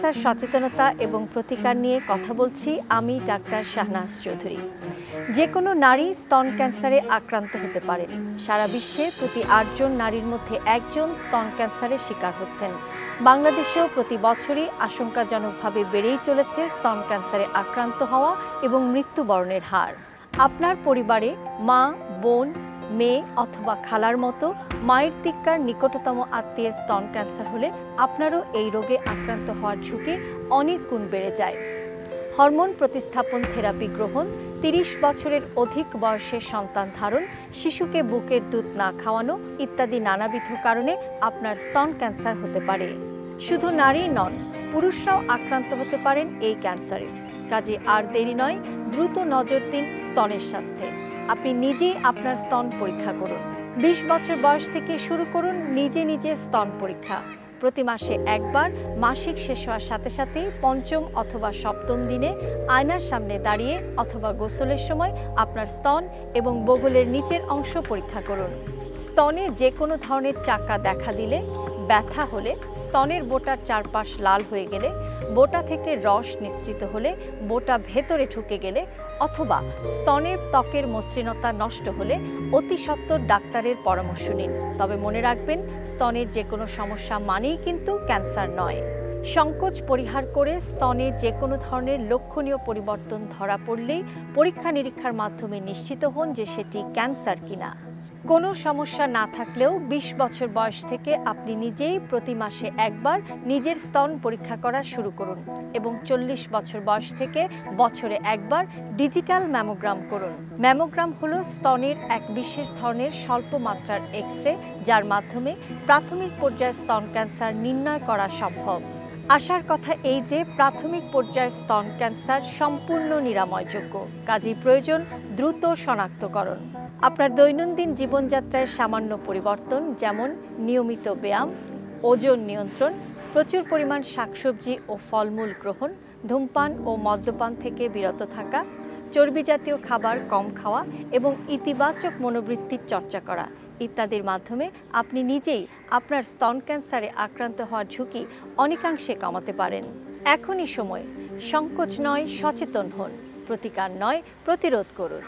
Cancer সচেতনতা এবং প্রতিকার নিয়ে কথা বলছি আমি ডাক্তার শাহনাজ চৌধুরী। যে কোনো নারী স্তন ক্যান্সারে আক্রান্ত হতে পারেন। সারা বিশ্বে প্রতি ৮ জন নারীর মধ্যে একজন স্তন ক্যান্সারের শিকার হচ্ছেন। বাংলাদেশেও প্রতি বছরই আশঙ্কাজনকভাবে বেড়েই চলেছে স্তন ক্যান্সারে আক্রান্ত হওয়া এবং মৃত্যুবরণের হার। আপনার পরিবারে মা, বোন, মেয়ে অথবা খালার মতো মায়ের দিককার নিকটতম আত্মীয়ের স্তন ক্যান্সার হলে আপনারও এই রোগে আক্রান্ত হওয়ার ঝুঁকি অনেক গুণ বেড়ে যায়। হরমোন প্রতিস্থাপন থেরাপি গ্রহণ, ৩০ বছরের অধিক বয়সের সন্তান ধারণ, শিশুকে বুকের দুধ না খাওয়ানো ইত্যাদি নানাবিধ কারণে আপনার স্তন ক্যান্সার হতে পারে। শুধু নারী নন, পুরুষরাও আক্রান্ত হতে পারেন এই ক্যান্সারে। কাজে আর দেরি নয়, দ্রুত নজর দিন স্তনের স্বাস্থ্যে। আপনি নিজেই আপনার স্তন পরীক্ষা করুন। ২০ বছর বয়স থেকে শুরু করুন নিজে স্তন পরীক্ষা। প্রতি মাসে একবার, মাসিক শেষ হওয়ার সাথে সাথেই ৫ম অথবা ৭ম দিনে আয়নার সামনে দাঁড়িয়ে অথবা গোসলের সময় আপনার স্তন এবং বগলের নিচের অংশ পরীক্ষা করুন। স্তনে যে কোনো ধরনের চাকা দেখা দিলে, ব্যথা হলে, স্তনের বোটার চারপাশ লাল হয়ে গেলে, বোটা থেকে রস নিঃসৃত হলে, বোটা ভেতরে ঢুকে গেলে অথবা স্তনের ত্বকের মসৃণতা নষ্ট হলে অতি সত্বর ডাক্তারের পরামর্শ নিন। তবে মনে রাখবেন, স্তনের যে কোনো সমস্যা মানেই কিন্তু ক্যান্সার নয়। সংকোচ পরিহার করে স্তনে যে কোনো ধরনের লক্ষণীয় পরিবর্তন ধরা পড়লেই পরীক্ষা নিরীক্ষার মাধ্যমে নিশ্চিত হন যে সেটি ক্যান্সার কিনা। কোনো সমস্যা না থাকলেও ২০ বছর বয়স থেকে আপনি নিজেই প্রতি মাসে একবার নিজের স্তন পরীক্ষা করা শুরু করুন এবং ৪০ বছর বয়স থেকে বছরে একবার ডিজিটাল ম্যামোগ্রাম করুন। ম্যামোগ্রাম হলো স্তনের এক বিশেষ ধরনের স্বল্প মাত্রার এক্স-রে, যার মাধ্যমে প্রাথমিক পর্যায়ে স্তন ক্যান্সার নির্ণয় করা সম্ভব। আশার কথা এই যে প্রাথমিক পর্যায়ে স্তন ক্যান্সার সম্পূর্ণ নিরাময়যোগ্য, কাজেই প্রয়োজন দ্রুত শনাক্তকরণ। আপনার দৈনন্দিন জীবনযাত্রার সামান্য পরিবর্তন, যেমন নিয়মিত ব্যায়াম, ওজন নিয়ন্ত্রণ, প্রচুর পরিমাণ শাকসবজি ও ফলমূল গ্রহণ, ধূমপান ও মদ্যপান থেকে বিরত থাকা, চর্বি জাতীয় খাবার কম খাওয়া এবং ইতিবাচক মনোবৃত্তির চর্চা করা ইত্যাদির মাধ্যমে আপনি নিজেই আপনার স্তন ক্যান্সারে আক্রান্ত হওয়ার ঝুঁকি অনেকাংশে কমাতে পারেন। এখনই সময়, সংকোচ নয়, সচেতন হন। প্রতিকার নয়, প্রতিরোধ করুন।